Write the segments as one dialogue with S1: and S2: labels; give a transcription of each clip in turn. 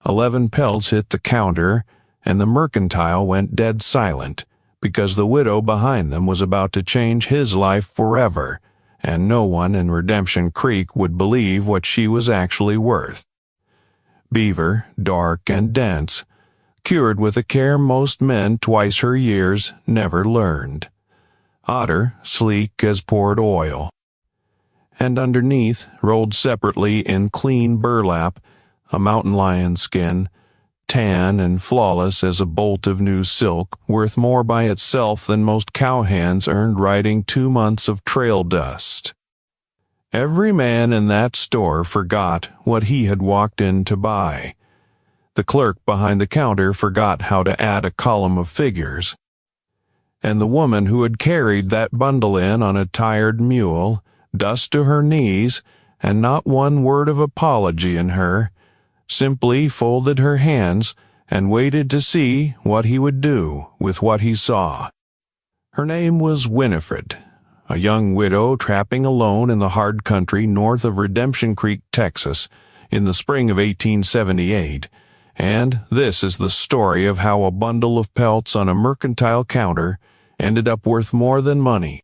S1: 11 pelts hit the counter, and the mercantile went dead silent, because the widow behind them was about to change his life forever, and no one in Redemption Creek would believe what she was actually worth. Beaver, dark and dense, cured with a care most men twice her years never learned. Otter, sleek as poured oil. And underneath, rolled separately in clean burlap, a mountain lion skin, tan and flawless as a bolt of new silk, worth more by itself than most cowhands earned riding 2 months of trail dust. Every man in that store forgot what he had walked in to buy. The clerk behind the counter forgot how to add a column of figures. And the woman who had carried that bundle in on a tired mule, dust to her knees, and not one word of apology in her, simply folded her hands and waited to see what he would do with what he saw. Her name was Winifred, a young widow trapping alone in the hard country north of Redemption Creek, Texas, in the spring of 1878, and this is the story of how a bundle of pelts on a mercantile counter ended up worth more than money,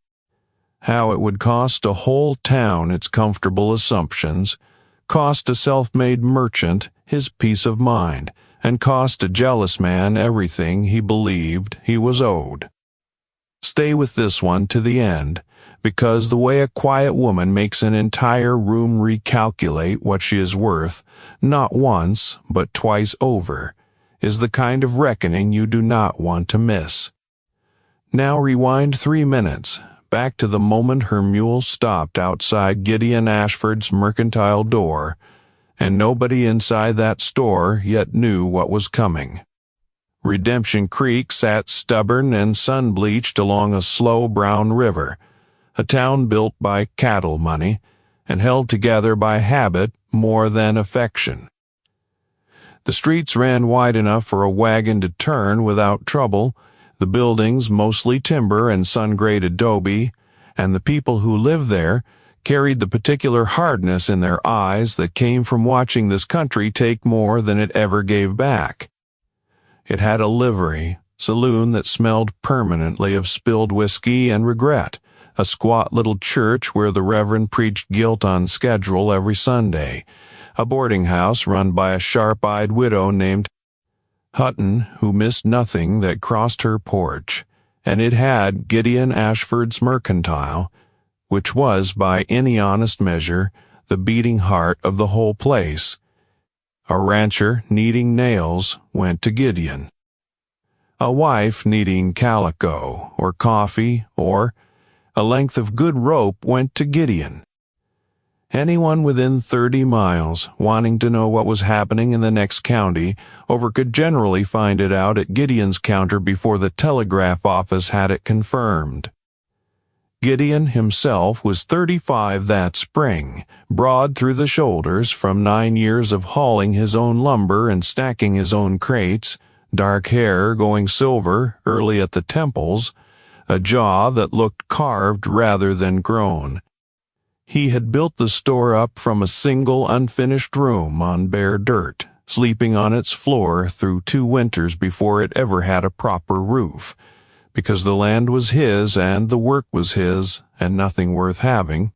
S1: how it would cost a whole town its comfortable assumptions, cost a self-made merchant his peace of mind, and cost a jealous man everything he believed he was owed. Stay with this one to the end, because the way a quiet woman makes an entire room recalculate what she is worth, not once, but twice over, is the kind of reckoning you do not want to miss. Now rewind 3 minutes, back to the moment her mule stopped outside Gideon Ashford's mercantile door, and nobody inside that store yet knew what was coming. Redemption Creek sat stubborn and sun-bleached along a slow brown river, a town built by cattle money, and held together by habit more than affection. The streets ran wide enough for a wagon to turn without trouble, the buildings mostly timber and sun-grayed adobe, and the people who lived there carried the particular hardness in their eyes that came from watching this country take more than it ever gave back. It had a livery, saloon that smelled permanently of spilled whiskey and regret, a squat little church where the reverend preached guilt on schedule every Sunday, a boarding house run by a sharp-eyed widow named Hutton who missed nothing that crossed her porch, and it had Gideon Ashford's mercantile, which was, by any honest measure, the beating heart of the whole place. A rancher needing nails went to Gideon. A wife needing calico, or coffee, or a length of good rope went to Gideon. Anyone within 30 miles wanting to know what was happening in the next county over could generally find it out at Gideon's counter before the telegraph office had it confirmed. Gideon himself was 35 that spring, broad through the shoulders from 9 years of hauling his own lumber and stacking his own crates, dark hair going silver early at the temples, a jaw that looked carved rather than grown. He had built the store up from a single unfinished room on bare dirt, sleeping on its floor through 2 winters before it ever had a proper roof, because the land was his and the work was his and nothing worth having.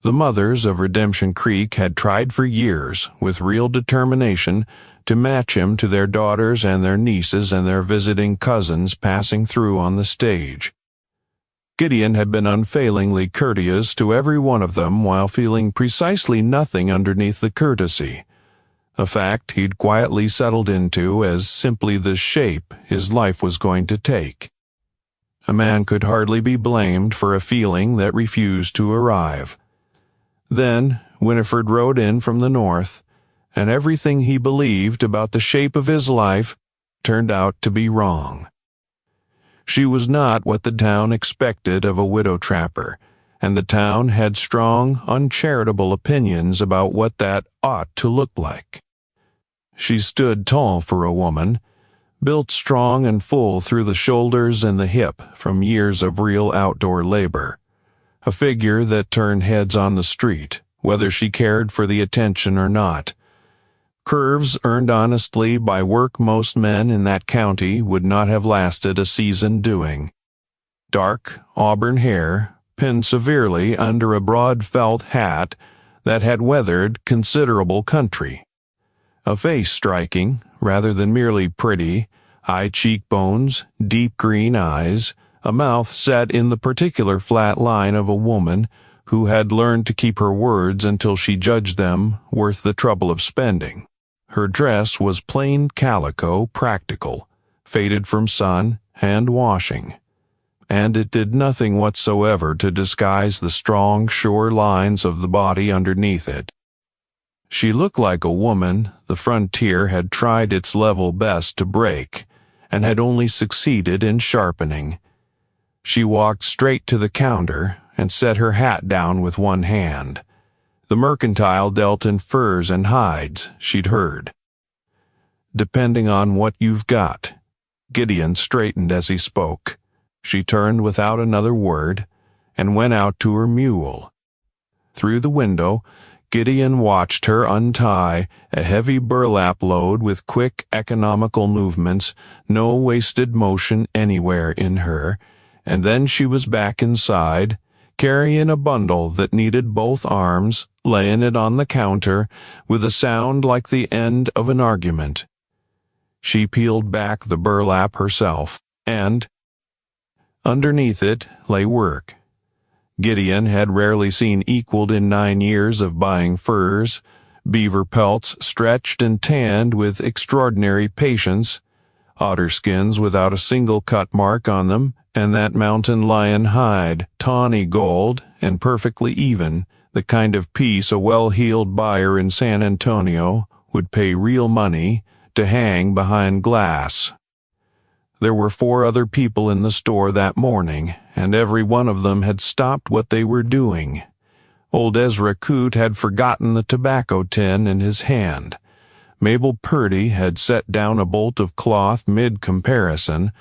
S1: The mothers of Redemption Creek had tried for years, with real determination, to match him to their daughters and their nieces and their visiting cousins passing through on the stage. Gideon had been unfailingly courteous to every one of them while feeling precisely nothing underneath the courtesy, a fact he'd quietly settled into as simply the shape his life was going to take. A man could hardly be blamed for a feeling that refused to arrive. Then Winifred rode in from the north, and everything he believed about the shape of his life turned out to be wrong. She was not what the town expected of a widow trapper, and the town had strong, uncharitable opinions about what that ought to look like. She stood tall for a woman, built strong and full through the shoulders and the hip from years of real outdoor labor, a figure that turned heads on the street, whether she cared for the attention or not. Curves earned honestly by work most men in that county would not have lasted a season doing. Dark auburn hair, pinned severely under a broad felt hat that had weathered considerable country. A face striking, rather than merely pretty, high cheekbones, deep green eyes, a mouth set in the particular flat line of a woman who had learned to keep her words until she judged them worth the trouble of spending. Her dress was plain calico practical, faded from sun and washing, and it did nothing whatsoever to disguise the strong, sure lines of the body underneath it. She looked like a woman the frontier had tried its level best to break, and had only succeeded in sharpening. She walked straight to the counter and set her hat down with one hand. The mercantile dealt in furs and hides, she'd heard. Depending on what you've got. Gideon straightened as he spoke. She turned without another word and went out to her mule. Through the window, Gideon watched her untie a heavy burlap load with quick, economical movements, no wasted motion anywhere in her, and then she was back inside, carrying a bundle that needed both arms, laying it on the counter, with a sound like the end of an argument. She peeled back the burlap herself, and underneath it lay work. Gideon had rarely seen equaled in 9 years of buying furs, beaver pelts stretched and tanned with extraordinary patience, otter skins without a single cut mark on them, and that mountain lion hide, tawny gold and perfectly even, the kind of piece a well-heeled buyer in San Antonio would pay real money to hang behind glass. There were 4 other people in the store that morning, and every one of them had stopped what they were doing. Old Ezra Coote had forgotten the tobacco tin in his hand. Mabel Purdy had set down a bolt of cloth mid-comparison.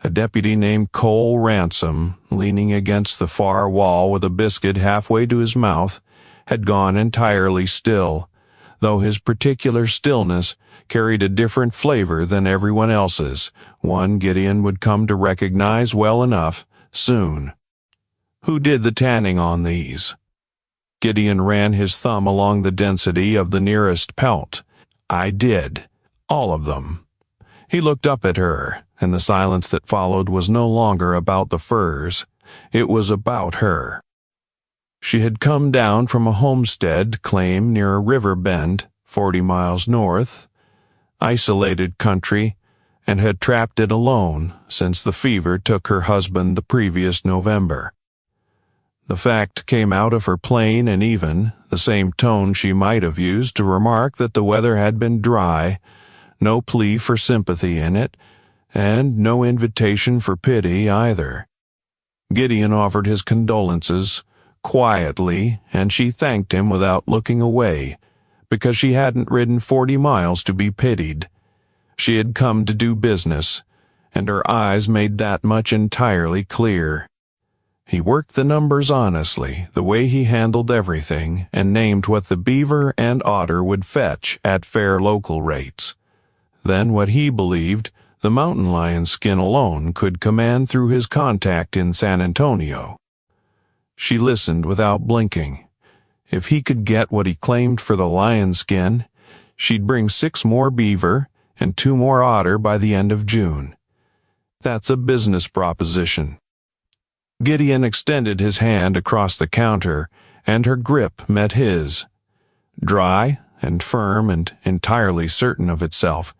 S1: A deputy named Cole Ransom, leaning against the far wall with a biscuit halfway to his mouth, had gone entirely still, though his particular stillness carried a different flavor than everyone else's, one Gideon would come to recognize well enough soon. Who did the tanning on these? Gideon ran his thumb along the density of the nearest pelt. I did. All of them. He looked up at her, and the silence that followed was no longer about the furs. It was about her. She had come down from a homestead claim near a river bend, 40 miles north, isolated country, and had trapped it alone since the fever took her husband the previous November. The fact came out of her plain and even, the same tone she might have used to remark that the weather had been dry, no plea for sympathy in it, and no invitation for pity either. Gideon offered his condolences quietly, and she thanked him without looking away, because she hadn't ridden 40 miles to be pitied. She had come to do business, and her eyes made that much entirely clear. He worked the numbers honestly, the way he handled everything, and named what the beaver and otter would fetch at fair local rates. Then what he believed the mountain lion skin alone could command through his contact in San Antonio. She listened without blinking. If he could get what he claimed for the lion skin, she'd bring 6 more beaver and 2 more otter by the end of June. That's a business proposition. Gideon extended his hand across the counter, and her grip met his. Dry and firm and entirely certain of itself.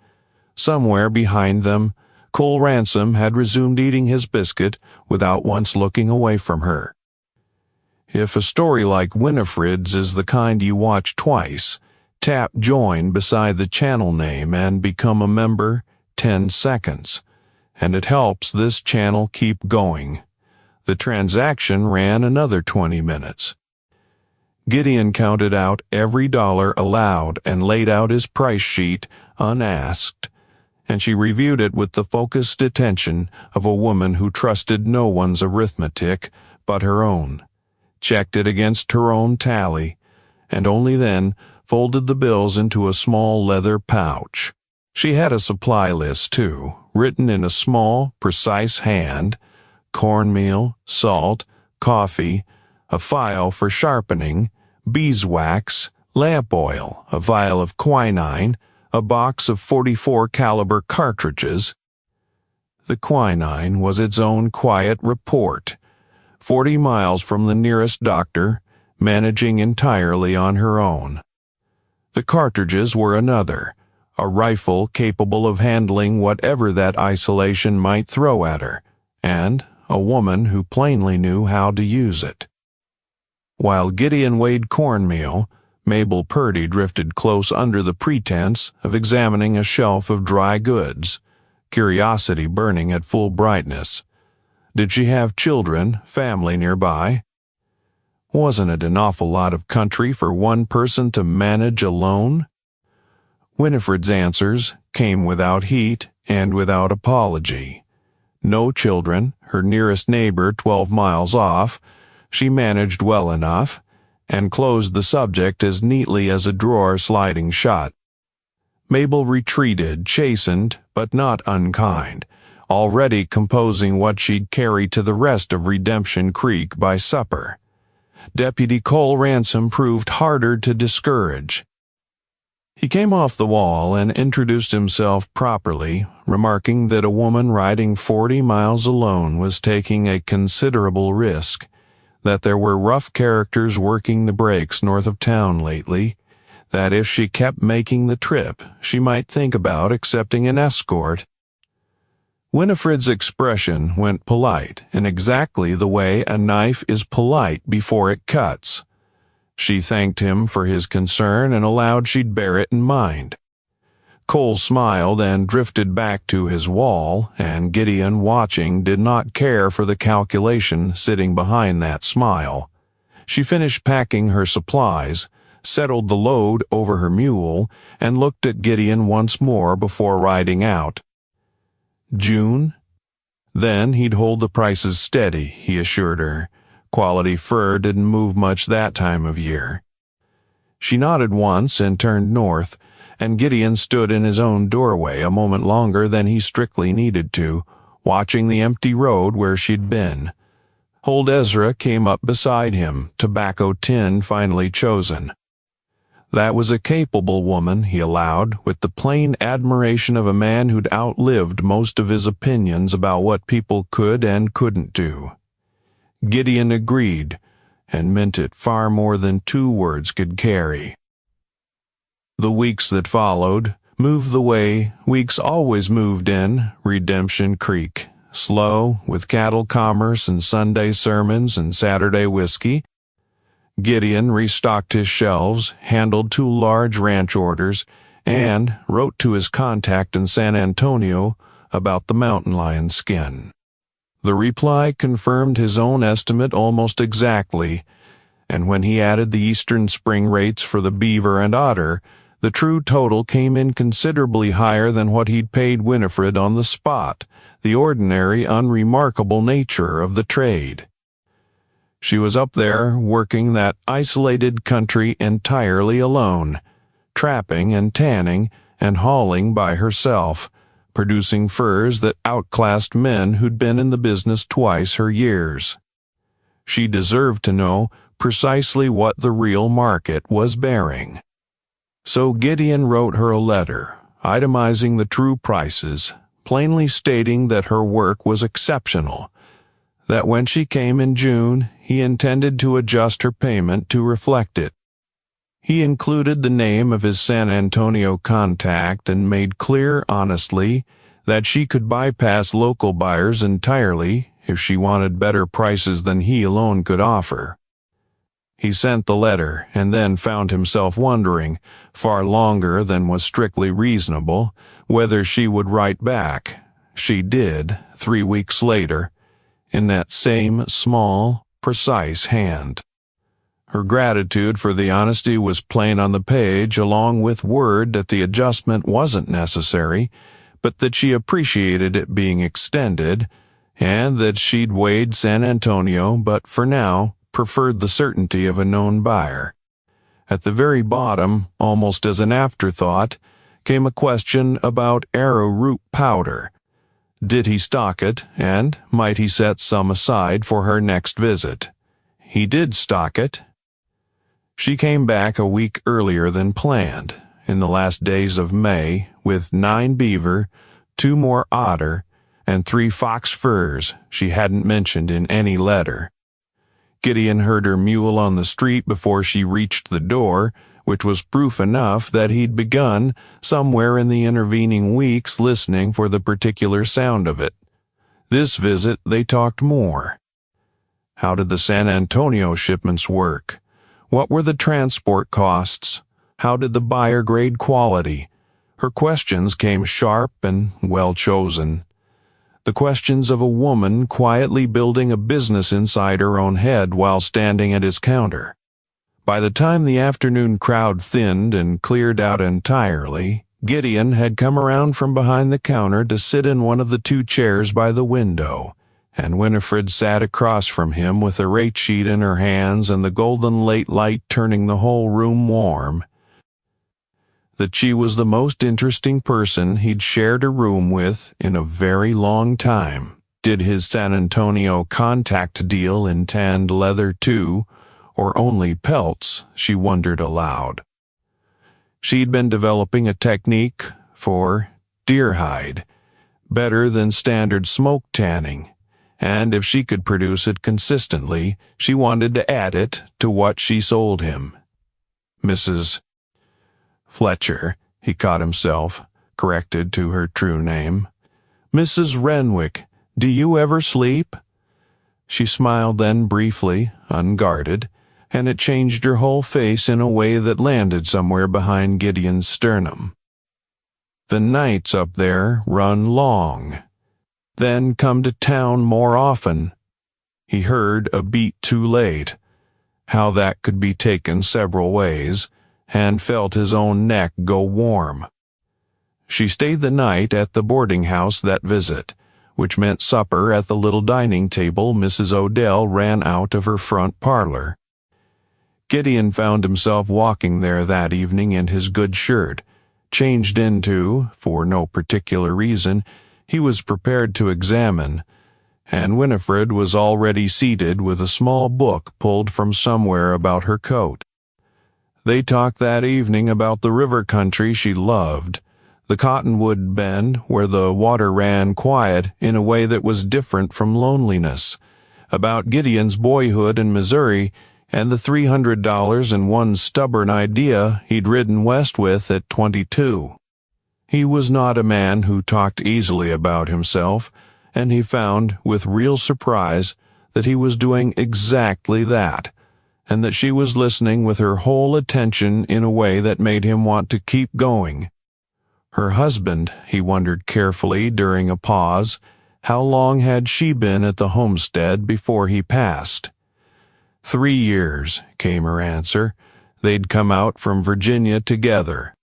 S1: Somewhere behind them, Cole Ransom had resumed eating his biscuit without once looking away from her. If a story like Winifred's is the kind you watch twice, tap join beside the channel name and become a member 10 seconds, and it helps this channel keep going. The transaction ran another 20 minutes. Gideon counted out every dollar aloud and laid out his price sheet unasked, and she reviewed it with the focused attention of a woman who trusted no one's arithmetic but her own, checked it against her own tally, and only then folded the bills into a small leather pouch. She had a supply list, too, written in a small, precise hand: cornmeal, salt, coffee, a file for sharpening, beeswax, lamp oil, a vial of quinine, a box of .44 caliber cartridges. The quinine was its own quiet report. 40 miles from the nearest doctor, managing entirely on her own. The cartridges were another, a rifle capable of handling whatever that isolation might throw at her, and a woman who plainly knew how to use it. While Gideon weighed cornmeal, Mabel Purdy drifted close under the pretense of examining a shelf of dry goods, curiosity burning at full brightness. Did she have children, family nearby? Wasn't it an awful lot of country for one person to manage alone? Winifred's answers came without heat and without apology. No children, her nearest neighbor 12 miles off. She managed well enough, and closed the subject as neatly as a drawer sliding shut. Mabel retreated, chastened but not unkind, already composing what she'd carry to the rest of Redemption Creek by supper. Deputy Cole Ransom proved harder to discourage. He came off the wall and introduced himself properly, remarking that a woman riding 40 miles alone was taking a considerable risk, that there were rough characters working the breaks north of town lately, that if she kept making the trip, she might think about accepting an escort. Winifred's expression went polite in exactly the way a knife is polite before it cuts. She thanked him for his concern and allowed she'd bear it in mind. Cole smiled and drifted back to his wall, and Gideon, watching, did not care for the calculation sitting behind that smile. She finished packing her supplies, settled the load over her mule, and looked at Gideon once more before riding out. June? Then he'd hold the prices steady, he assured her. Quality fur didn't move much that time of year. She nodded once and turned north, and Gideon stood in his own doorway a moment longer than he strictly needed to, watching the empty road where she'd been. Old Ezra came up beside him, tobacco tin finally chosen. That was a capable woman, he allowed, with the plain admiration of a man who'd outlived most of his opinions about what people could and couldn't do. Gideon agreed, and meant it far more than 2 words could carry. The weeks that followed moved the way weeks always moved in Redemption Creek, slow, with cattle commerce and Sunday sermons and Saturday whiskey. Gideon restocked his shelves, handled 2 large ranch orders, and wrote to his contact in San Antonio about the mountain lion skin. The reply confirmed his own estimate almost exactly, and when he added the eastern spring rates for the beaver and otter, the true total came in considerably higher than what he'd paid Winifred on the spot, the ordinary, unremarkable nature of the trade. She was up there working that isolated country entirely alone, trapping and tanning and hauling by herself, producing furs that outclassed men who'd been in the business twice her years. She deserved to know precisely what the real market was bearing. So Gideon wrote her a letter, itemizing the true prices, plainly stating that her work was exceptional, that when she came in June, he intended to adjust her payment to reflect it. He included the name of his San Antonio contact and made clear honestly that she could bypass local buyers entirely if she wanted better prices than he alone could offer. He sent the letter and then found himself wondering, far longer than was strictly reasonable, whether she would write back. She did, 3 weeks later, in that same small, precise hand. Her gratitude for the honesty was plain on the page, along with word that the adjustment wasn't necessary, but that she appreciated it being extended, and that she'd weighed San Antonio, but for now preferred the certainty of a known buyer. At the very bottom, almost as an afterthought, came a question about arrowroot powder. Did he stock it, and might he set some aside for her next visit? He did stock it. She came back a week earlier than planned, in the last days of May, with 9 beaver, 2 more otter, and 3 fox furs she hadn't mentioned in any letter. Gideon heard her mule on the street before she reached the door, which was proof enough that he'd begun, somewhere in the intervening weeks, listening for the particular sound of it. This visit they talked more. How did the San Antonio shipments work? What were the transport costs? How did the buyer grade quality? Her questions came sharp and well chosen. The questions of a woman quietly building a business inside her own head while standing at his counter. By the time the afternoon crowd thinned and cleared out entirely, Gideon had come around from behind the counter to sit in one of the 2 chairs by the window, and Winifred sat across from him with a rate sheet in her hands and the golden late light turning the whole room warm. That she was the most interesting person he'd shared a room with in a very long time. Did his San Antonio contact deal in tanned leather too, or only pelts, she wondered aloud. She'd been developing a technique for deer hide, better than standard smoke tanning, and if she could produce it consistently, she wanted to add it to what she sold him. Mrs. Fletcher, he caught himself, corrected to her true name. Mrs. Renwick, do you ever sleep? She smiled then briefly, unguarded, and it changed her whole face in a way that landed somewhere behind Gideon's sternum. The nights up there run long, then come to town more often. He heard a beat too late, how that could be taken several ways, and felt his own neck go warm. She stayed the night at the boarding house that visit, which meant supper at the little dining table Mrs. Odell ran out of her front parlor. Gideon found himself walking there that evening in his good shirt, changed into, for no particular reason, he was prepared to examine, and Winifred was already seated with a small book pulled from somewhere about her coat. They talked that evening about the river country she loved, the cottonwood bend where the water ran quiet in a way that was different from loneliness, about Gideon's boyhood in Missouri, and the $300 and one stubborn idea he'd ridden west with at 22. He was not a man who talked easily about himself, and he found, with real surprise, that he was doing exactly that, and that she was listening with her whole attention in a way that made him want to keep going. Her husband, he wondered carefully during a pause, how long had she been at the homestead before he passed? 3 years, came her answer. They'd come out from Virginia together.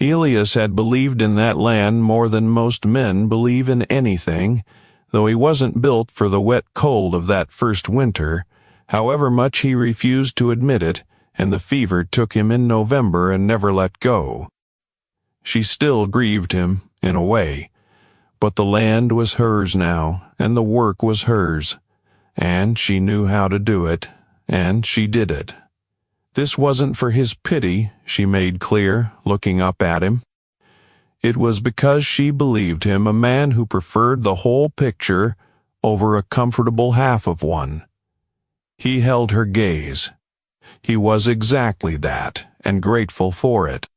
S1: Elias had believed in that land more than most men believe in anything, though he wasn't built for the wet cold of that first winter, however much he refused to admit it, and the fever took him in November and never let go. She still grieved him, in a way, but the land was hers now, and the work was hers. And she knew how to do it, and she did it. This wasn't for his pity, she made clear, looking up at him. It was because she believed him a man who preferred the whole picture over a comfortable half of one. He held her gaze. He was exactly that, and grateful for it.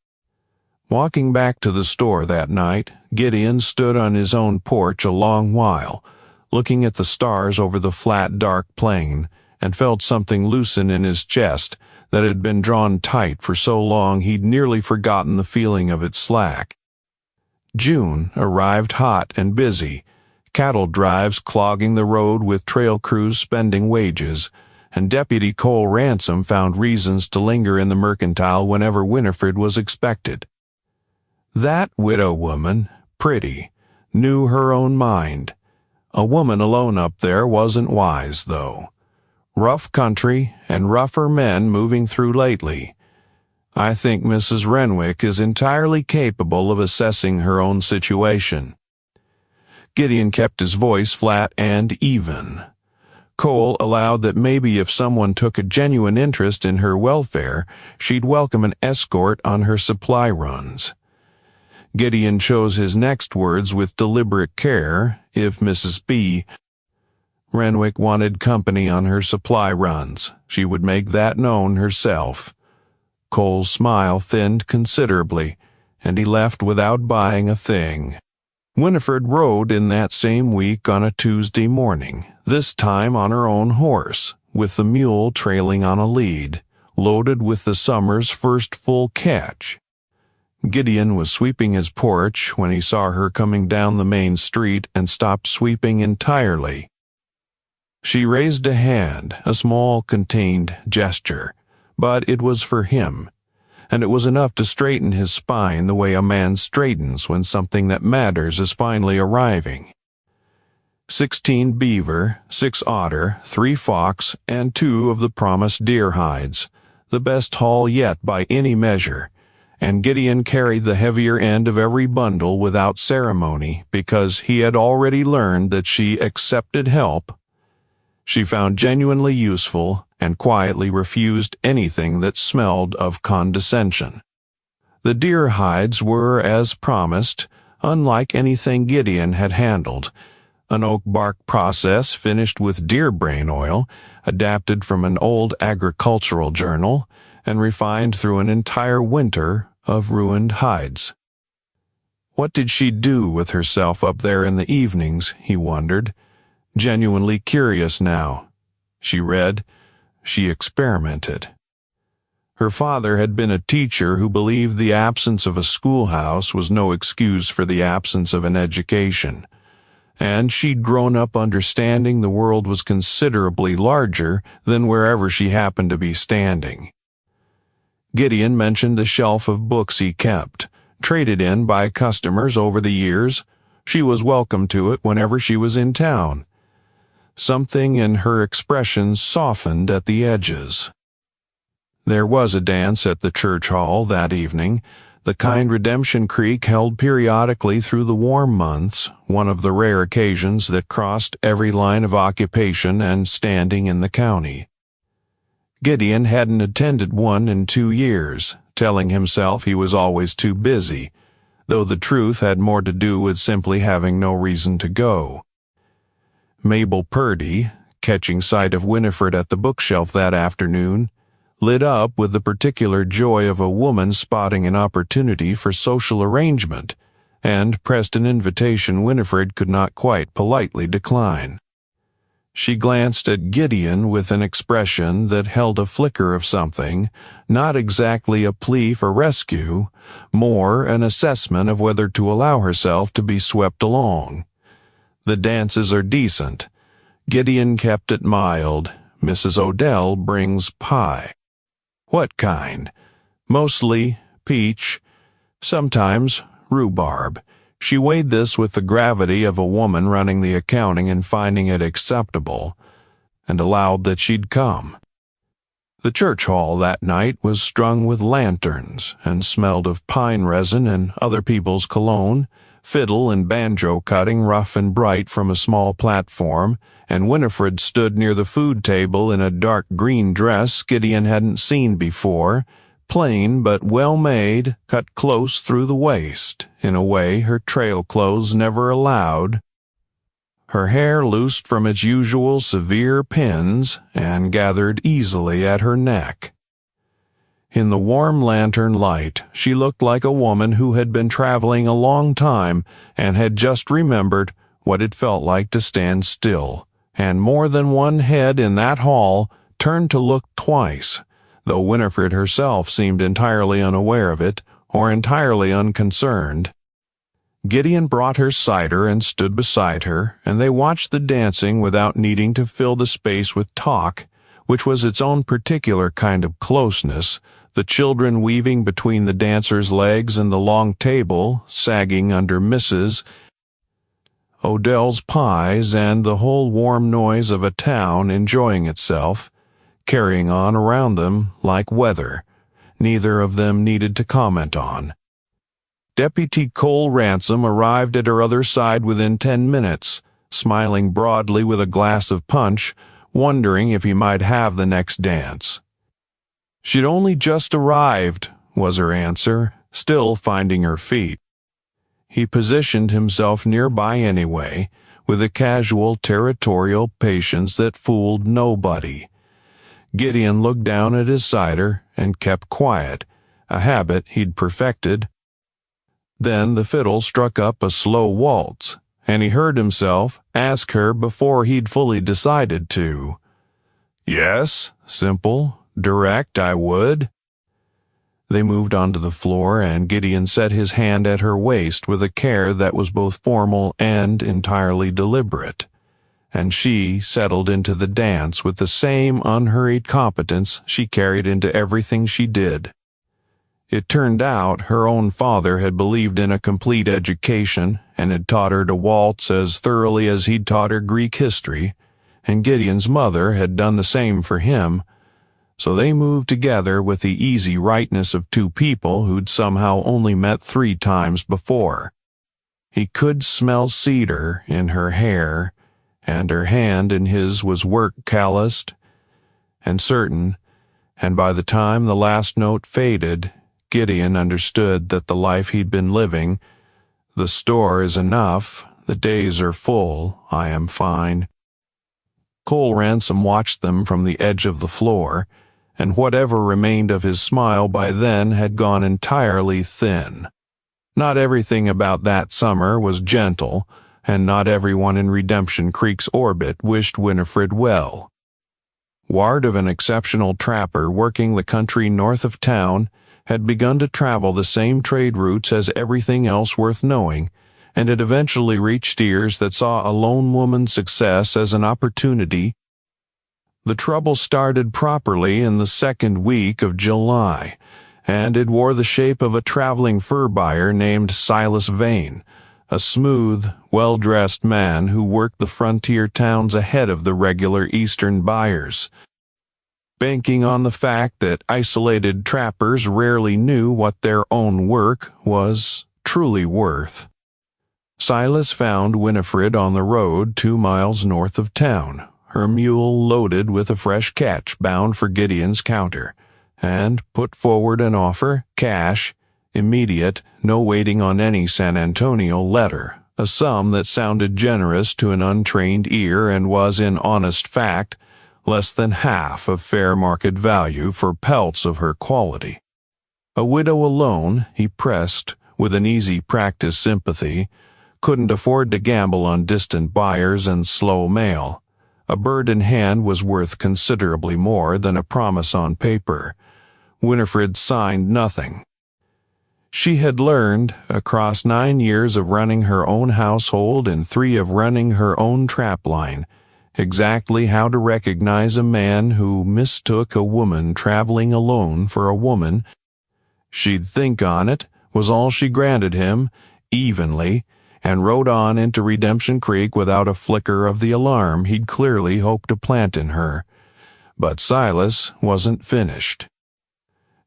S1: Walking back to the store that night, Gideon stood on his own porch a long while, looking at the stars over the flat, dark plain, and felt something loosen in his chest that had been drawn tight for so long he'd nearly forgotten the feeling of its slack. June arrived hot and busy, cattle drives clogging the road with trail crews spending wages, and Deputy Cole Ransom found reasons to linger in the mercantile whenever Winifred was expected. That widow woman, pretty, knew her own mind. A woman alone up there wasn't wise, though. rough country and rougher men moving through lately. I think Mrs. Renwick is entirely capable of assessing her own situation." Gideon kept his voice flat and even. Cole allowed that maybe if someone took a genuine interest in her welfare, she'd welcome an escort on her supply runs. Gideon chose his next words with deliberate care. If Mrs. B. Renwick wanted company on her supply runs, she would make that known herself. Cole's smile thinned considerably, and he left without buying a thing. Winifred rode in that same week on a Tuesday morning, this time on her own horse, with the mule trailing on a lead, loaded with the summer's first full catch. Gideon was sweeping his porch when he saw her coming down the main street and stopped sweeping entirely. She raised a hand, a small, contained gesture, but it was for him, and it was enough to straighten his spine the way a man straightens when something that matters is finally arriving. 16 beaver, 6 otter, 3 fox, and 2 of the promised deer hides, the best haul yet by any measure, and Gideon carried the heavier end of every bundle without ceremony because he had already learned that she accepted help. She found genuinely useful and quietly refused anything that smelled of condescension. The deer hides were, as promised, unlike anything Gideon had handled, an oak bark process finished with deer brain oil, adapted from an old agricultural journal, and refined through an entire winter of ruined hides. What did she do with herself up there in the evenings, he wondered, genuinely curious now. She read. She experimented. Her father had been a teacher who believed the absence of a schoolhouse was no excuse for the absence of an education, and she'd grown up understanding the world was considerably larger than wherever she happened to be standing. Gideon mentioned the shelf of books he kept, traded in by customers over the years. She was welcome to it whenever she was in town. Something in her expression softened at the edges. There was a dance at the church hall that evening, the kind Redemption Creek held periodically through the warm months, one of the rare occasions that crossed every line of occupation and standing in the county. Gideon hadn't attended one in 2 years, telling himself he was always too busy, though the truth had more to do with simply having no reason to go. Mabel Purdy, catching sight of Winifred at the bookshelf that afternoon, lit up with the particular joy of a woman spotting an opportunity for social arrangement, and pressed an invitation Winifred could not quite politely decline. She glanced at Gideon with an expression that held a flicker of something, not exactly a plea for rescue, more an assessment of whether to allow herself to be swept along. The dances are decent. Gideon kept it mild. Mrs. Odell brings pie. What kind? Mostly peach, sometimes rhubarb. She weighed this with the gravity of a woman running the accounting and finding it acceptable, and allowed that she'd come. The church hall that night was strung with lanterns and smelled of pine resin and other people's cologne, fiddle and banjo cutting rough and bright from a small platform, and Winifred stood near the food table in a dark green dress Gideon hadn't seen before, plain but well-made, cut close through the waist, in a way her trail clothes never allowed. Her hair loosed from its usual severe pins and gathered easily at her neck. In the warm lantern light, she looked like a woman who had been traveling a long time and had just remembered what it felt like to stand still, and more than one head in that hall turned to look twice, though Winifred herself seemed entirely unaware of it or entirely unconcerned. Gideon brought her cider and stood beside her, and they watched the dancing without needing to fill the space with talk, which was its own particular kind of closeness, the children weaving between the dancers' legs and the long table, sagging under Mrs. Odell's pies, and the whole warm noise of a town enjoying itself, carrying on around them like weather, neither of them needed to comment on. Deputy Cole Ransom arrived at her other side within 10 minutes, smiling broadly with a glass of punch, wondering if he might have the next dance. She'd only just arrived, was her answer, still finding her feet. He positioned himself nearby anyway, with a casual territorial patience that fooled nobody. Gideon looked down at his cider and kept quiet, a habit he'd perfected. Then the fiddle struck up a slow waltz, and he heard himself ask her before he'd fully decided to. Yes, simple, direct, I would. They moved onto the floor, and Gideon set his hand at her waist with a care that was both formal and entirely deliberate. And she settled into the dance with the same unhurried competence she carried into everything she did. It turned out her own father had believed in a complete education and had taught her to waltz as thoroughly as he'd taught her Greek history, and Gideon's mother had done the same for him, so they moved together with the easy rightness of two people who'd somehow only met 3 times before. He could smell cedar in her hair, and her hand in his was work calloused and certain, and by the time the last note faded, Gideon understood that the life he'd been living, the store is enough, the days are full, I am fine. Cole Ransom watched them from the edge of the floor, and whatever remained of his smile by then had gone entirely thin. Not everything about that summer was gentle, and not everyone in Redemption Creek's orbit wished Winifred well. Ward of an exceptional trapper working the country north of town had begun to travel the same trade routes as everything else worth knowing, and had eventually reached ears that saw a lone woman's success as an opportunity. The trouble started properly in the 2nd week of July, and it wore the shape of a traveling fur buyer named Silas Vane, a smooth, well-dressed man who worked the frontier towns ahead of the regular Eastern buyers, banking on the fact that isolated trappers rarely knew what their own work was truly worth. Silas found Winifred on the road 2 miles north of town, her mule loaded with a fresh catch bound for Gideon's counter, and put forward an offer, cash, immediate, no waiting on any San Antonio letter, a sum that sounded generous to an untrained ear and was in honest fact less than half of fair market value for pelts of her quality. A widow alone, he pressed, with an easy practice sympathy, couldn't afford to gamble on distant buyers and slow mail. A bird in hand was worth considerably more than a promise on paper. Winifred signed nothing. She had learned, across 9 years of running her own household and 3 of running her own trapline, exactly how to recognize a man who mistook a woman traveling alone for a woman. She'd think on it, was all she granted him, evenly, and rode on into Redemption Creek without a flicker of the alarm he'd clearly hoped to plant in her. But Silas wasn't finished.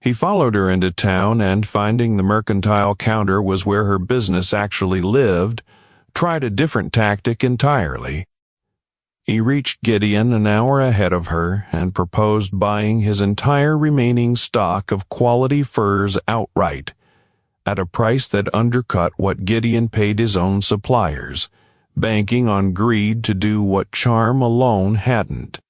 S1: He followed her into town and, finding the mercantile counter was where her business actually lived, tried a different tactic entirely. He reached Gideon an hour ahead of her and proposed buying his entire remaining stock of quality furs outright, at a price that undercut what Gideon paid his own suppliers, banking on greed to do what charm alone hadn't.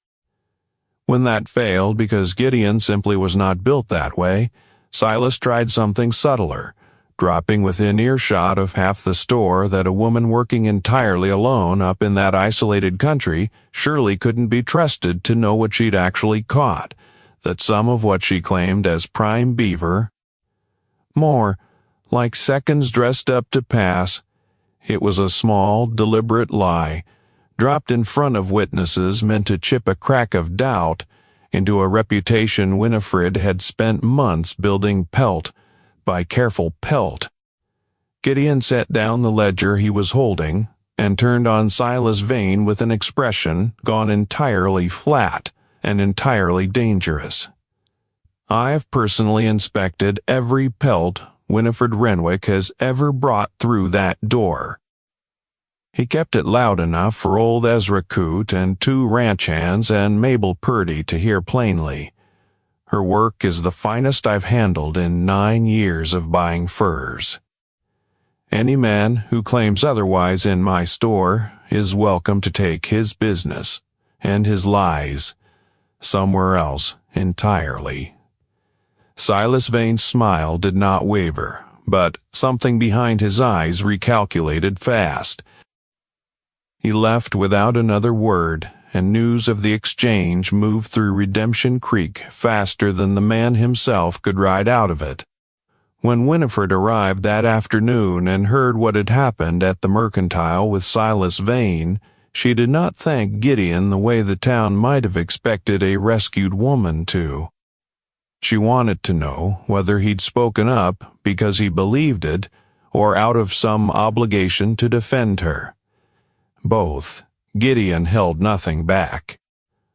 S1: When that failed because Gideon simply was not built that way, Silas tried something subtler, dropping within earshot of half the store that a woman working entirely alone up in that isolated country surely couldn't be trusted to know what she'd actually caught, that some of what she claimed as prime beaver, more like seconds dressed up to pass, it was a small, deliberate lie, dropped in front of witnesses meant to chip a crack of doubt into a reputation Winifred had spent months building pelt by careful pelt. Gideon set down the ledger he was holding and turned on Silas Vane with an expression gone entirely flat and entirely dangerous. "I've personally inspected every pelt Winifred Renwick has ever brought through that door." He kept it loud enough for old Ezra Coote and 2 ranch hands and Mabel Purdy to hear plainly. "Her work is the finest I've handled in 9 years of buying furs. Any man who claims otherwise in my store is welcome to take his business and his lies somewhere else entirely." Silas Vane's smile did not waver, but something behind his eyes recalculated fast. He left without another word, and news of the exchange moved through Redemption Creek faster than the man himself could ride out of it. When Winifred arrived that afternoon and heard what had happened at the Mercantile with Silas Vane, she did not thank Gideon the way the town might have expected a rescued woman to. She wanted to know whether he'd spoken up because he believed it, or out of some obligation to defend her. Both. Gideon held nothing back.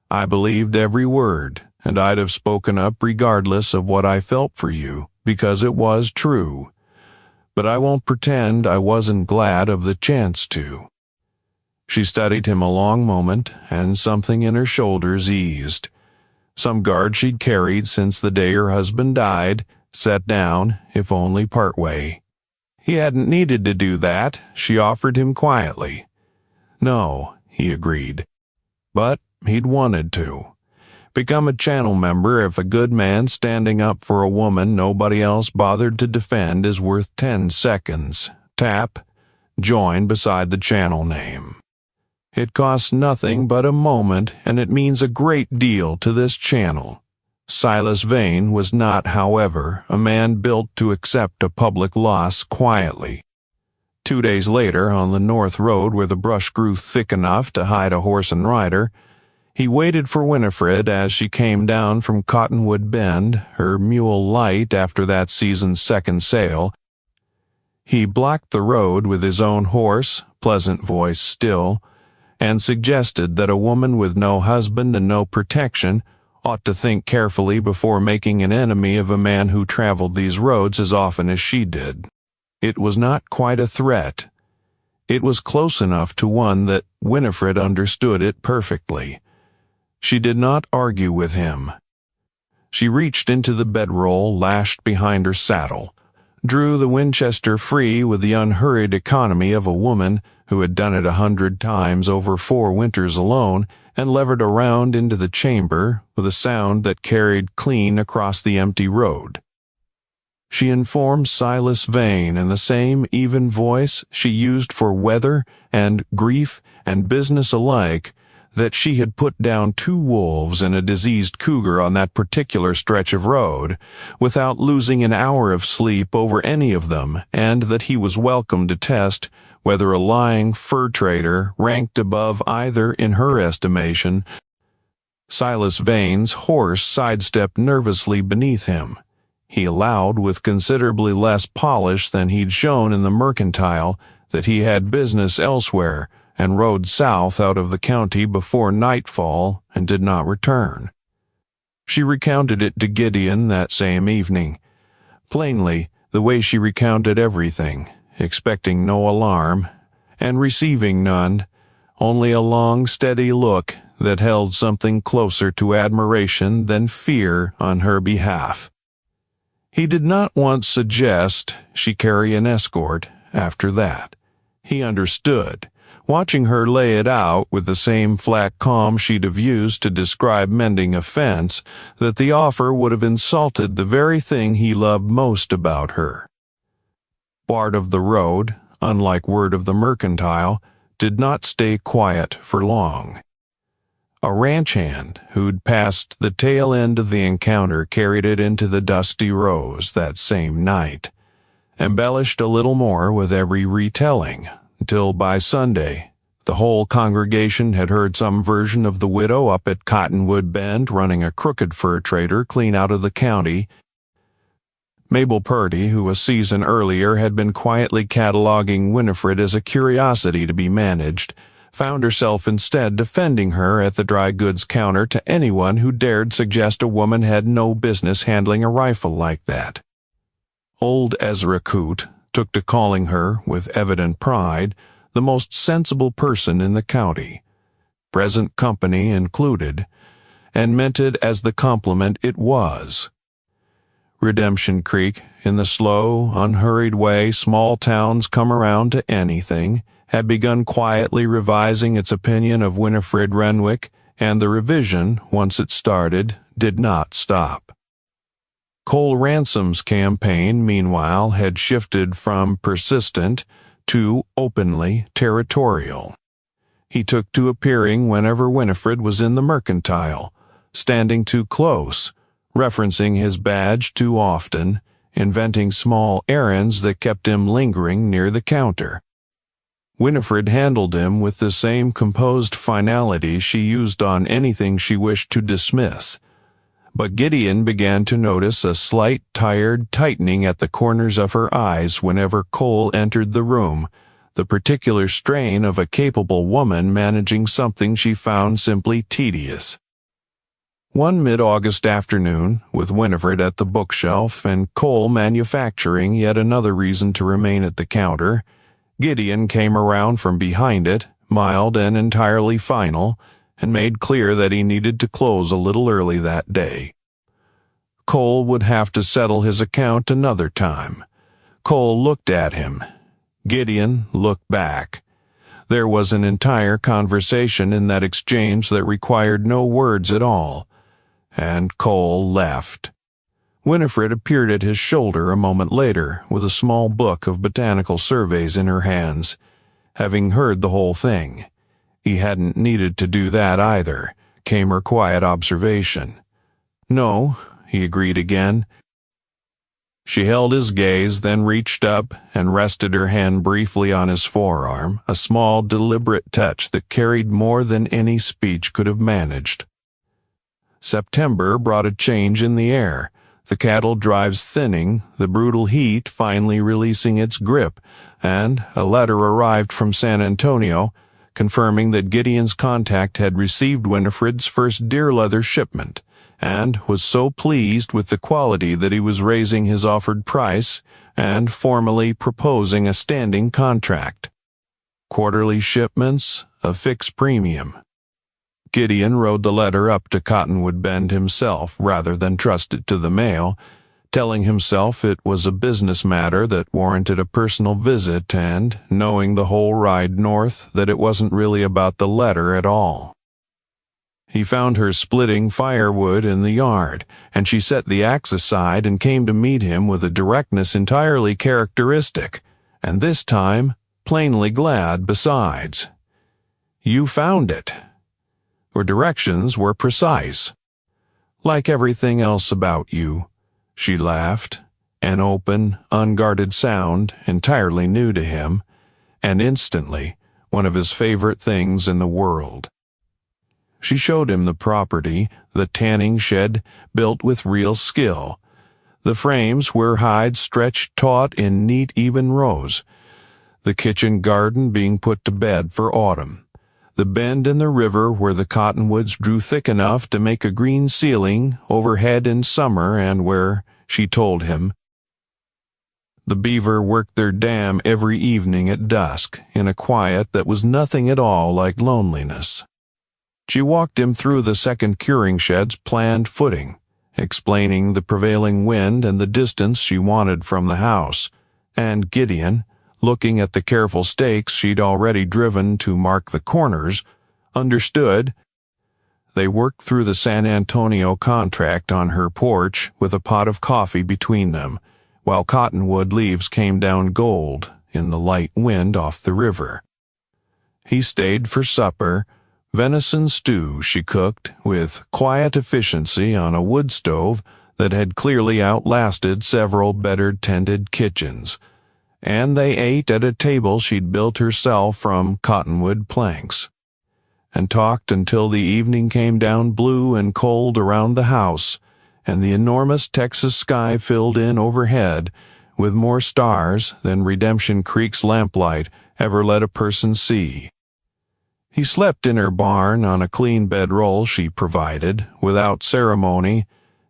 S1: "I believed every word, and I'd have spoken up regardless of what I felt for you, because it was true. But I won't pretend I wasn't glad of the chance to." She studied him a long moment, and something in her shoulders eased. Some guard she'd carried since the day her husband died, set down, if only partway. He hadn't needed to do that, she offered him quietly. "No," he agreed. But he'd wanted to. Become a channel member if a good man standing up for a woman nobody else bothered to defend is worth 10 seconds. Tap. Join beside the channel name. It costs nothing but a moment, and it means a great deal to this channel. Silas Vane was not, however, a man built to accept a public loss quietly. 2 days later, on the north road where the brush grew thick enough to hide a horse and rider, he waited for Winifred as she came down from Cottonwood Bend, her mule light after that season's second sale. He blocked the road with his own horse, pleasant voice still, and suggested that a woman with no husband and no protection ought to think carefully before making an enemy of a man who traveled these roads as often as she did. It was not quite a threat. It was close enough to one that Winifred understood it perfectly. She did not argue with him. She reached into the bedroll lashed behind her saddle, drew the Winchester free with the unhurried economy of a woman who had done it 100 times over 4 winters alone, and levered around into the chamber with a sound that carried clean across the empty road. She informed Silas Vane in the same even voice she used for weather and grief and business alike that she had put down 2 wolves and a diseased cougar on that particular stretch of road, without losing an hour of sleep over any of them, and that he was welcome to test whether a lying fur trader ranked above either in her estimation. Silas Vane's horse sidestepped nervously beneath him. He allowed, with considerably less polish than he'd shown in the Mercantile, that he had business elsewhere, and rode south out of the county before nightfall and did not return. She recounted it to Gideon that same evening. Plainly, the way she recounted everything, expecting no alarm, and receiving none, only a long, steady look that held something closer to admiration than fear on her behalf. He did not once suggest she carry an escort after that. He understood, watching her lay it out with the same flat calm she'd have used to describe mending a fence, that the offer would have insulted the very thing he loved most about her. Word of the road, unlike word of the Mercantile, did not stay quiet for long. A ranch hand who'd passed the tail end of the encounter carried it into the Dusty Rose that same night, embellished a little more with every retelling, until by Sunday the whole congregation had heard some version of the widow up at Cottonwood Bend running a crooked fur trader clean out of the county. Mabel Purdy, who a season earlier had been quietly cataloging Winifred as a curiosity to be managed, found herself instead defending her at the dry goods counter to anyone who dared suggest a woman had no business handling a rifle like that. Old Ezra Coote took to calling her, with evident pride, the most sensible person in the county, present company included, and meant it as the compliment it was. Redemption Creek, in the slow, unhurried way small towns come around to anything, had begun quietly revising its opinion of Winifred Renwick, and the revision, once it started, did not stop. Cole Ransom's campaign, meanwhile, had shifted from persistent to openly territorial. He took to appearing whenever Winifred was in the mercantile, standing too close, referencing his badge too often, inventing small errands that kept him lingering near the counter. Winifred handled him with the same composed finality she used on anything she wished to dismiss. But Gideon began to notice a slight tired tightening at the corners of her eyes whenever Cole entered the room, the particular strain of a capable woman managing something she found simply tedious. One mid-August afternoon, with Winifred at the bookshelf and Cole manufacturing yet another reason to remain at the counter, Gideon came around from behind it, mild and entirely final, and made clear that he needed to close a little early that day. Cole would have to settle his account another time. Cole looked at him. Gideon looked back. There was an entire conversation in that exchange that required no words at all. And Cole left. Winifred appeared at his shoulder a moment later with a small book of botanical surveys in her hands. Having heard the whole thing, he hadn't needed to do that either, came her quiet observation. No, he agreed again. She held his gaze, then reached up and rested her hand briefly on his forearm, a small, deliberate touch that carried more than any speech could have managed. September brought a change in the air. The cattle drives thinning, the brutal heat finally releasing its grip, and a letter arrived from San Antonio, confirming that Gideon's contact had received Winifred's first deer leather shipment, and was so pleased with the quality that he was raising his offered price and formally proposing a standing contract. Quarterly shipments, a fixed premium. Gideon rode the letter up to Cottonwood Bend himself rather than trust it to the mail, telling himself it was a business matter that warranted a personal visit and, knowing the whole ride north, that it wasn't really about the letter at all. He found her splitting firewood in the yard, and she set the axe aside and came to meet him with a directness entirely characteristic, and this time plainly glad besides. "You found it." Her directions were precise. "Like everything else about you," she laughed, an open, unguarded sound entirely new to him, and instantly one of his favorite things in the world. She showed him the property, the tanning shed built with real skill. The frames were hides stretched taut in neat even rows. The kitchen garden being put to bed for autumn. The bend in the river where the cottonwoods drew thick enough to make a green ceiling overhead in summer, and where, she told him, the beaver worked their dam every evening at dusk in a quiet that was nothing at all like loneliness. She walked him through the second curing shed's planned footing, explaining the prevailing wind and the distance she wanted from the house, and Gideon, looking at the careful stakes she'd already driven to mark the corners, understood. They worked through the San Antonio contract on her porch with a pot of coffee between them, while cottonwood leaves came down gold in the light wind off the river. He stayed for supper, venison stew she cooked with quiet efficiency on a wood stove that had clearly outlasted several better-tended kitchens, and they ate at a table she'd built herself from cottonwood planks, and talked until the evening came down blue and cold around the house, and the enormous Texas sky filled in overhead with more stars than Redemption Creek's lamplight ever let a person see. He slept in her barn on a clean bedroll she provided, without ceremony,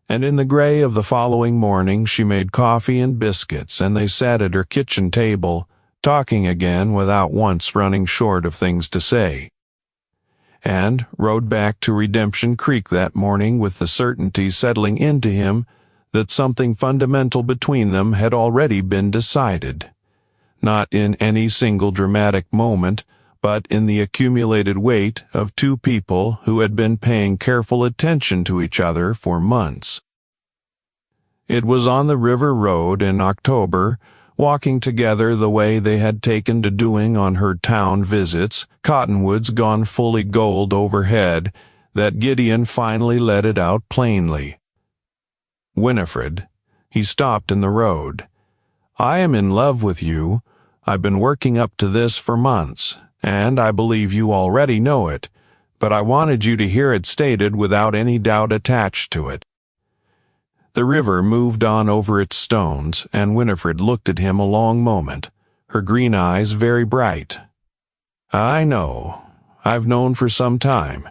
S1: and in the gray of the following morning she made coffee and biscuits, and they sat at her kitchen table, talking again without once running short of things to say, and rode back to Redemption Creek that morning with the certainty settling into him that something fundamental between them had already been decided, not in any single dramatic moment, but in the accumulated weight of two people who had been paying careful attention to each other for months. It was on the river road in October, walking together the way they had taken to doing on her town visits, cottonwoods gone fully gold overhead, that Gideon finally let it out plainly. "Winifred," he stopped in the road, "I am in love with you. I've been working up to this for months, and I believe you already know it, but I wanted you to hear it stated without any doubt attached to it." The river moved on over its stones, and Winifred looked at him a long moment, her green eyes very bright. "I know. I've known for some time."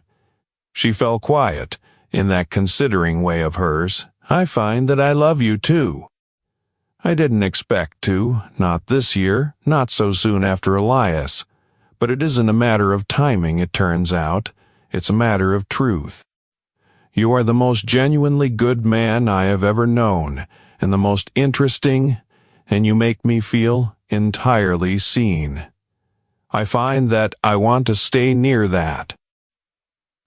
S1: She fell quiet, in that considering way of hers. "I find that I love you too." "I didn't expect to, not this year, not so soon after Elias. But it isn't a matter of timing, it turns out. It's a matter of truth. You are the most genuinely good man I have ever known, and the most interesting, and you make me feel entirely seen. I find that I want to stay near that."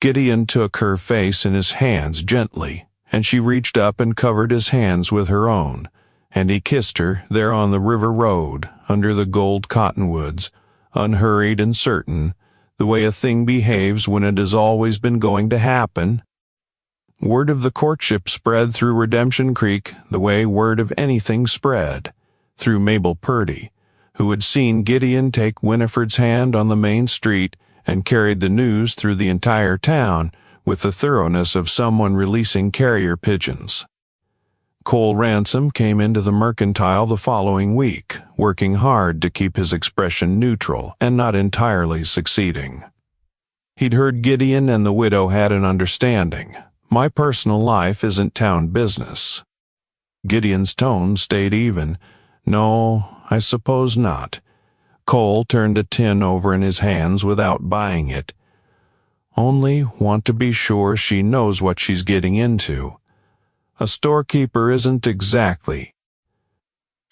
S1: Gideon took her face in his hands gently, and she reached up and covered his hands with her own, and he kissed her there on the river road, under the gold cottonwoods, unhurried and certain, the way a thing behaves when it has always been going to happen. Word of the courtship spread through Redemption Creek the way word of anything spread, through Mabel Purdy, who had seen Gideon take Winifred's hand on the main street and carried the news through the entire town with the thoroughness of someone releasing carrier pigeons. Cole Ransom came into the Mercantile the following week, working hard to keep his expression neutral and not entirely succeeding. He'd heard Gideon and the widow had an understanding. "My personal life isn't town business." Gideon's tone stayed even. "No, I suppose not." Cole turned a tin over in his hands without buying it. "Only want to be sure she knows what she's getting into. A storekeeper isn't exactly.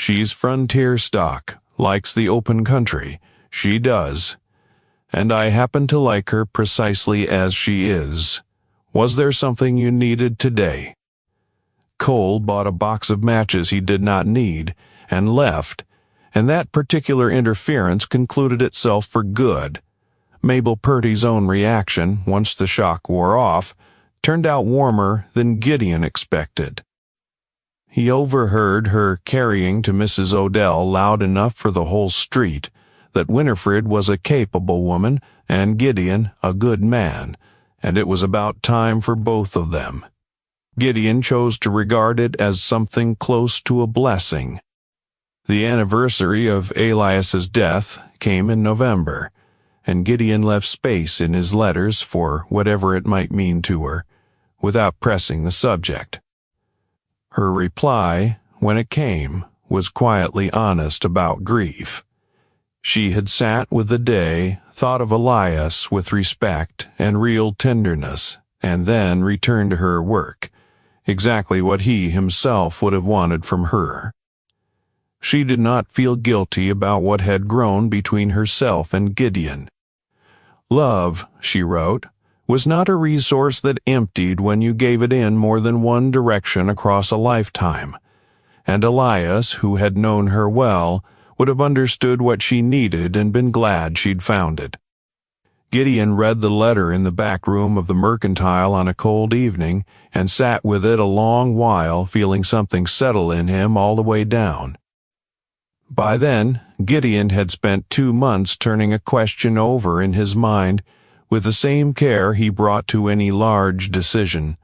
S1: She's frontier stock, likes the open country. She does. And I happen to like her precisely as she is. Was there something you needed today?" Cole bought a box of matches he did not need, and left, and that particular interference concluded itself for good. Mabel Purdy's own reaction, once the shock wore off, turned out warmer than Gideon expected. He overheard her carrying to Mrs. Odell loud enough for the whole street that Winifred was a capable woman and Gideon a good man, and it was about time for both of them. Gideon chose to regard it as something close to a blessing. The anniversary of Elias's death came in November, and Gideon left space in his letters for whatever it might mean to her, without pressing the subject. Her reply, when it came, was quietly honest about grief. She had sat with the day, thought of Elias with respect and real tenderness, and then returned to her work, exactly what he himself would have wanted from her. She did not feel guilty about what had grown between herself and Gideon. "Love," she wrote, "was not a resource that emptied when you gave it in more than one direction across a lifetime, and Elias, who had known her well, would have understood what she needed and been glad she'd found it." Gideon read the letter in the back room of the Mercantile on a cold evening and sat with it a long while, feeling something settle in him all the way down. By then, Gideon had spent 2 months turning a question over in his mind with the same care he brought to any large decision,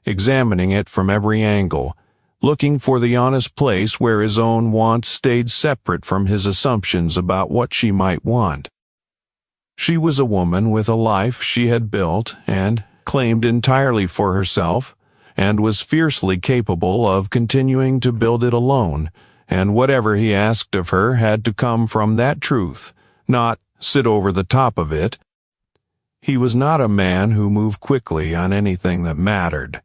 S1: examining it from every angle, looking for the honest place where his own wants stayed separate from his assumptions about what she might want. She was a woman with a life she had built and claimed entirely for herself, and was fiercely capable of continuing to build it alone, and whatever he asked of her had to come from that truth, not sit over the top of it. He was not a man who moved quickly on anything that mattered,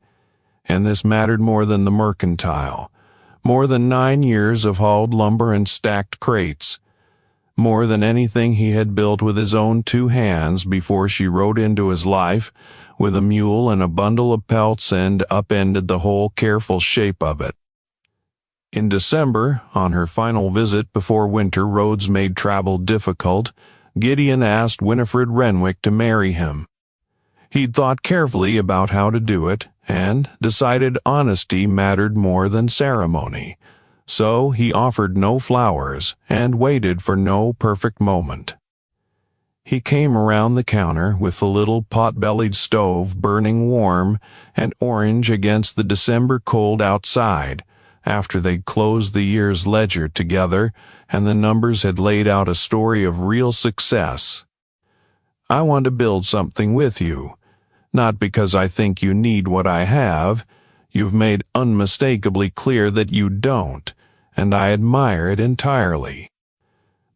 S1: and this mattered more than the mercantile, more than 9 years of hauled lumber and stacked crates, more than anything he had built with his own 2 hands before she rode into his life with a mule and a bundle of pelts and upended the whole careful shape of it. In December, on her final visit before winter roads made travel difficult, Gideon asked Winifred Renwick to marry him. He'd thought carefully about how to do it, and decided honesty mattered more than ceremony. So he offered no flowers, and waited for no perfect moment. He came around the counter with the little pot-bellied stove burning warm and orange against the December cold outside, after they'd closed the year's ledger together and the numbers had laid out a story of real success. "I want to build something with you. Not because I think you need what I have. You've made unmistakably clear that you don't, and I admire it entirely.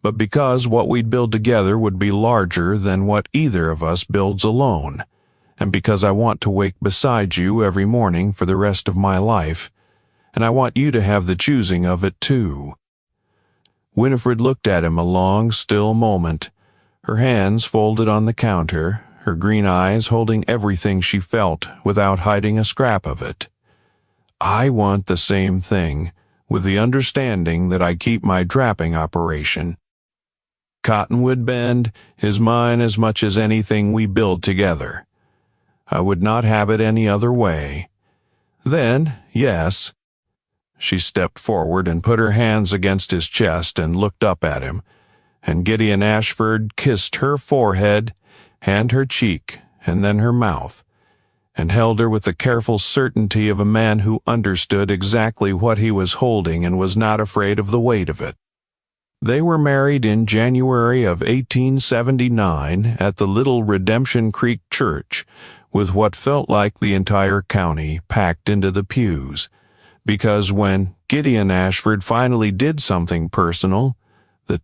S1: But because what we'd build together would be larger than what either of us builds alone, and because I want to wake beside you every morning for the rest of my life, and I want you to have the choosing of it too." Winifred looked at him a long, still moment, her hands folded on the counter, her green eyes holding everything she felt without hiding a scrap of it. "I want the same thing, with the understanding that I keep my trapping operation. Cottonwood Bend is mine as much as anything we build together. I would not have it any other way. Then, yes." She stepped forward and put her hands against his chest and looked up at him, and Gideon Ashford kissed her forehead and her cheek and then her mouth, and held her with the careful certainty of a man who understood exactly what he was holding and was not afraid of the weight of it. They were married in January of 1879 at the little Redemption Creek Church, with what felt like the entire county packed into the pews, because when Gideon Ashford finally did something personal, the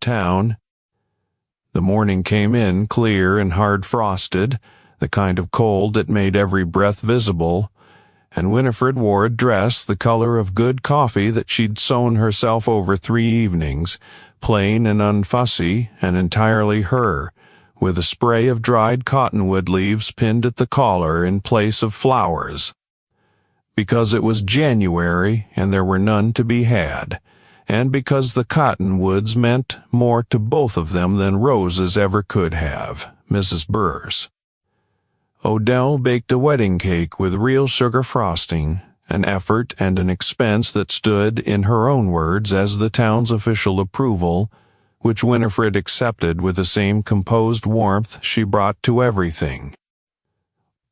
S1: morning came in clear and hard-frosted, the kind of cold that made every breath visible, and Winifred wore a dress the color of good coffee that she'd sewn herself over 3 evenings, plain and unfussy and entirely her, with a spray of dried cottonwood leaves pinned at the collar in place of flowers. Because it was January and there were none to be had, and because the cottonwoods meant more to both of them than roses ever could have, Mrs. Burrs. Odell baked a wedding cake with real sugar frosting, an effort and an expense that stood, in her own words, as the town's official approval, which Winifred accepted with the same composed warmth she brought to everything.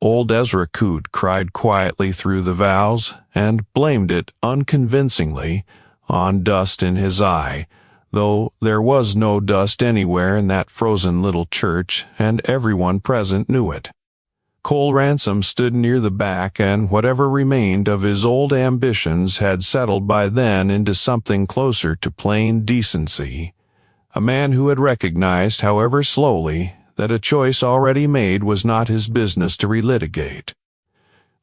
S1: Old Ezra Coote cried quietly through the vows, and blamed it unconvincingly on dust in his eye, though there was no dust anywhere in that frozen little church, and everyone present knew it. Cole Ransom stood near the back, and whatever remained of his old ambitions had settled by then into something closer to plain decency. A man who had recognized, however slowly, that a choice already made was not his business to relitigate.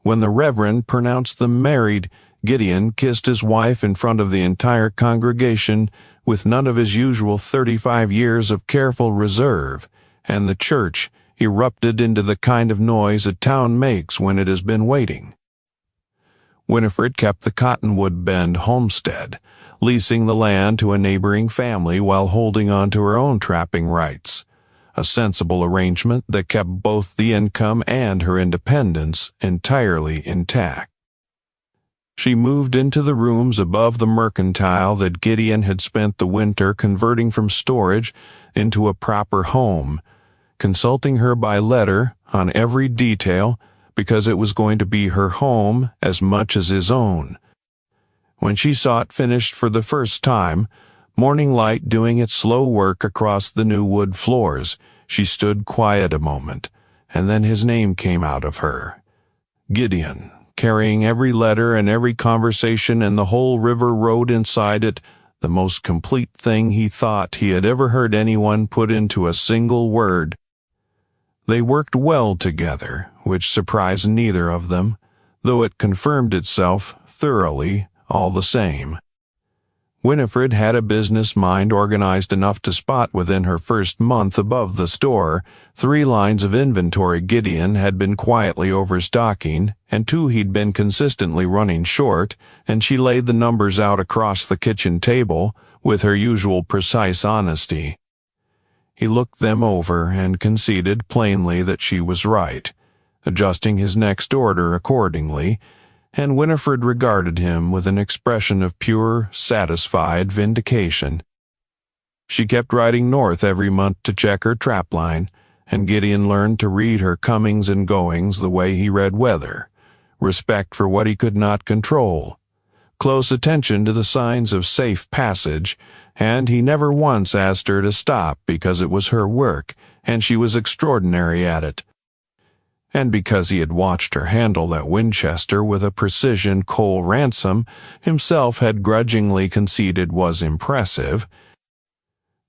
S1: When the Reverend pronounced them married, Gideon kissed his wife in front of the entire congregation with none of his usual 35 years of careful reserve, and the church erupted into the kind of noise a town makes when it has been waiting. Winifred kept the Cottonwood Bend homestead, leasing the land to a neighboring family while holding on to her own trapping rights, a sensible arrangement that kept both the income and her independence entirely intact. She moved into the rooms above the mercantile that Gideon had spent the winter converting from storage into a proper home, consulting her by letter on every detail because it was going to be her home as much as his own. When she saw it finished for the first time, morning light doing its slow work across the new wood floors, she stood quiet a moment, and then his name came out of her. Gideon, carrying every letter and every conversation and the whole river road inside it, the most complete thing he thought he had ever heard anyone put into a single word. They worked well together, which surprised neither of them, though it confirmed itself thoroughly all the same. Winifred had a business mind organized enough to spot within her first month above the store 3 lines of inventory Gideon had been quietly overstocking, and 2 he'd been consistently running short, and she laid the numbers out across the kitchen table with her usual precise honesty. He looked them over and conceded plainly that she was right, adjusting his next order accordingly, and Winifred regarded him with an expression of pure, satisfied vindication. She kept riding north every month to check her trapline, and Gideon learned to read her comings and goings the way he read weather, respect for what he could not control, close attention to the signs of safe passage, and he never once asked her to stop because it was her work, and she was extraordinary at it. And because he had watched her handle that Winchester with a precision Cole Ransom himself had grudgingly conceded was impressive,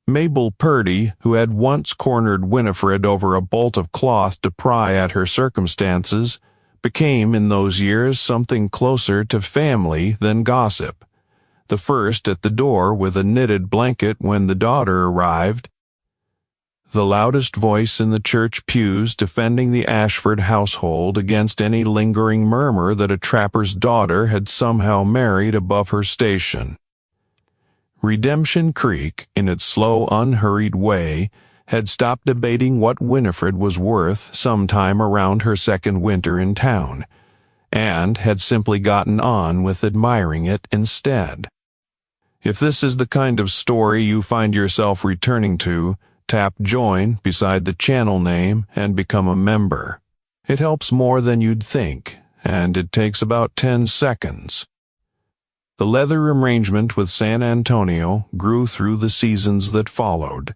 S1: Mabel Purdy, who had once cornered Winifred over a bolt of cloth to pry at her circumstances, became in those years something closer to family than gossip. The first at the door with a knitted blanket when the daughter arrived, the loudest voice in the church pews defending the Ashford household against any lingering murmur that a trapper's daughter had somehow married above her station. Redemption Creek, in its slow, unhurried way, had stopped debating what Winifred was worth sometime around her second winter in town, and had simply gotten on with admiring it instead. If this is the kind of story you find yourself returning to, tap Join beside the channel name and become a member. It helps more than you'd think, and it takes about 10 seconds. The leather arrangement with San Antonio grew through the seasons that followed.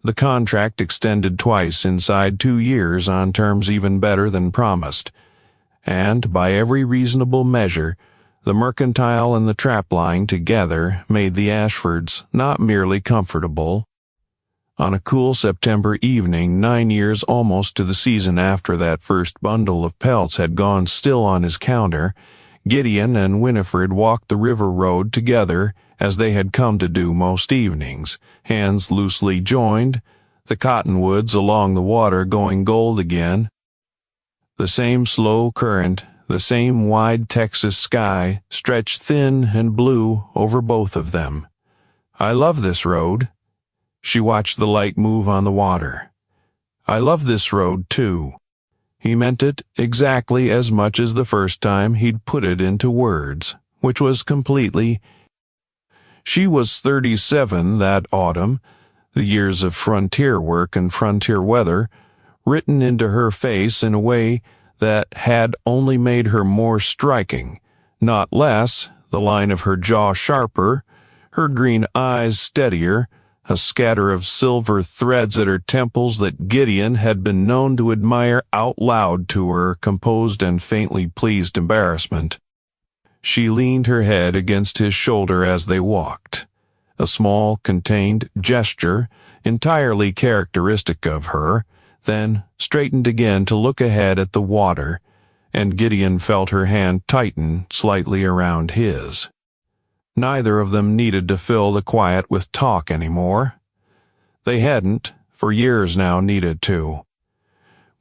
S1: The contract extended twice inside 2 years on terms even better than promised, and by every reasonable measure, the mercantile and the trapline together made the Ashfords not merely comfortable. On a cool September evening 9 years almost to the season after that first bundle of pelts had gone still on his counter, Gideon and Winifred walked the river road together as they had come to do most evenings, hands loosely joined, the cottonwoods along the water going gold again. The same slow current, the same wide Texas sky stretched thin and blue over both of them. "I love this road." She watched the light move on the water. "I love this road, too." He meant it exactly as much as the first time he'd put it into words, which was completely. She was 37 that autumn, the years of frontier work and frontier weather written into her face in a way that had only made her more striking, not less, the line of her jaw sharper, her green eyes steadier, a scatter of silver threads at her temples that Gideon had been known to admire out loud to her composed and faintly pleased embarrassment. She leaned her head against his shoulder as they walked, a small, contained gesture entirely characteristic of her, then straightened again to look ahead at the water, and Gideon felt her hand tighten slightly around his. Neither of them needed to fill the quiet with talk anymore. They hadn't, for years now, needed to.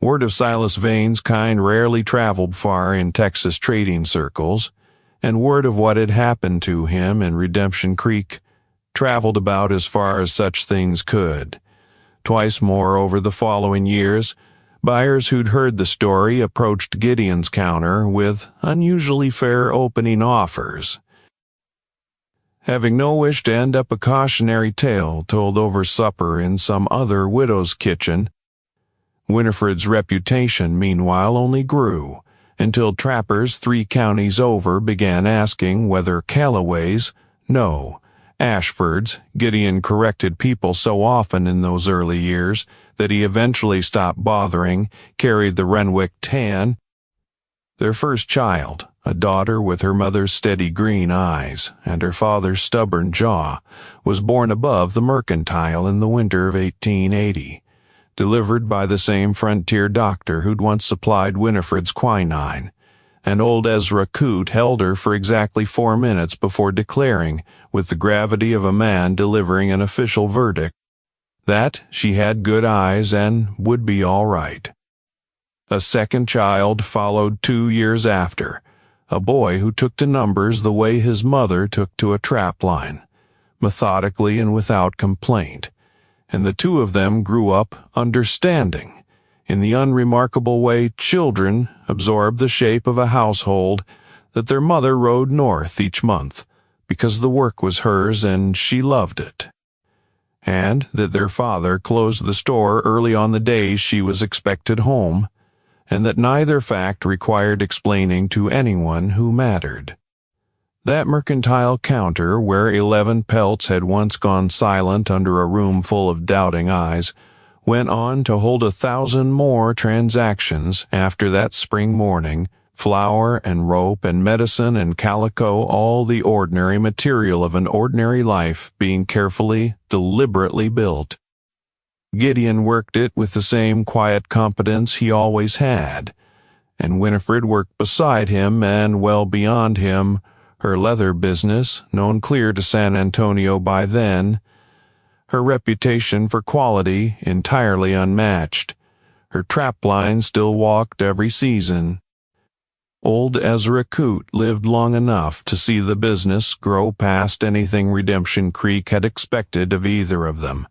S1: Word of Silas Vane's kind rarely traveled far in Texas trading circles, and word of what had happened to him in Redemption Creek traveled about as far as such things could. Twice more over the following years, buyers who'd heard the story approached Gideon's counter with unusually fair opening offers. Having no wish to end up a cautionary tale told over supper in some other widow's kitchen, Winifred's reputation, meanwhile, only grew, until trappers 3 counties over began asking whether Callaway's, no, Ashford's, Gideon corrected people so often in those early years that he eventually stopped bothering, carried the Renwick tan. Their first child, a daughter with her mother's steady green eyes and her father's stubborn jaw, was born above the Mercantile in the winter of 1880, delivered by the same frontier doctor who'd once supplied Winifred's quinine, and old Ezra Coote held her for exactly 4 minutes before declaring, with the gravity of a man delivering an official verdict, that she had good eyes and would be all right. A second child followed 2 years after, a boy who took to numbers the way his mother took to a trap line, methodically and without complaint, and the 2 of them grew up understanding, in the unremarkable way children absorb the shape of a household, that their mother rode north each month, because the work was hers and she loved it, and that their father closed the store early on the days she was expected home, and that neither fact required explaining to anyone who mattered. That mercantile counter, where 11 Pelts had once gone silent under a room full of doubting eyes, went on to hold 1,000 more transactions after that spring morning, flour and rope and medicine and calico, all the ordinary material of an ordinary life being carefully, deliberately built. Gideon worked it with the same quiet competence he always had, and Winifred worked beside him and well beyond him, her leather business, known clear to San Antonio by then, her reputation for quality entirely unmatched, her trap line still walked every season. Old Ezra Coote lived long enough to see the business grow past anything Redemption Creek had expected of either of them,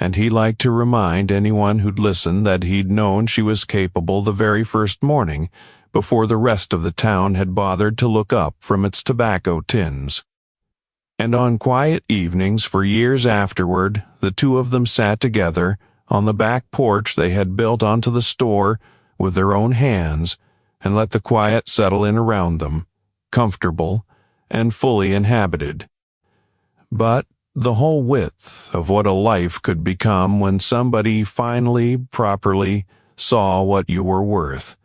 S1: and he liked to remind anyone who'd listen that he'd known she was capable the very first morning, before the rest of the town had bothered to look up from its tobacco tins. And on quiet evenings for years afterward, the 2 of them sat together on the back porch they had built onto the store with their own hands, and let the quiet settle in around them, comfortable and fully inhabited. But the whole width of what a life could become when somebody finally, properly saw what you were worth.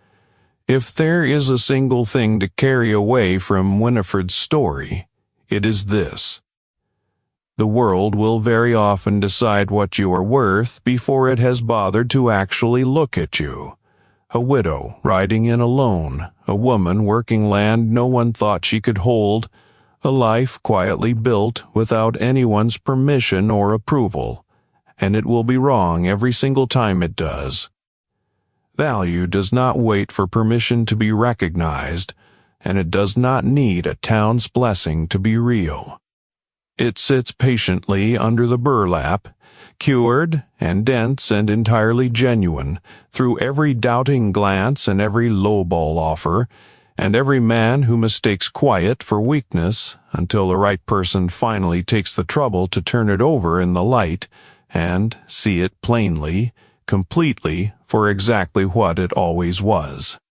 S1: If there is a single thing to carry away from Winifred's story, it is this. The world will very often decide what you are worth before it has bothered to actually look at you. A widow riding in alone, a woman working land no one thought she could hold, a life quietly built without anyone's permission or approval, and it will be wrong every single time it does. Value does not wait for permission to be recognized, and it does not need a town's blessing to be real. It sits patiently under the burlap, cured and dense and entirely genuine, through every doubting glance and every lowball offer, and every man who mistakes quiet for weakness, until the right person finally takes the trouble to turn it over in the light and see it plainly, completely, for exactly what it always was.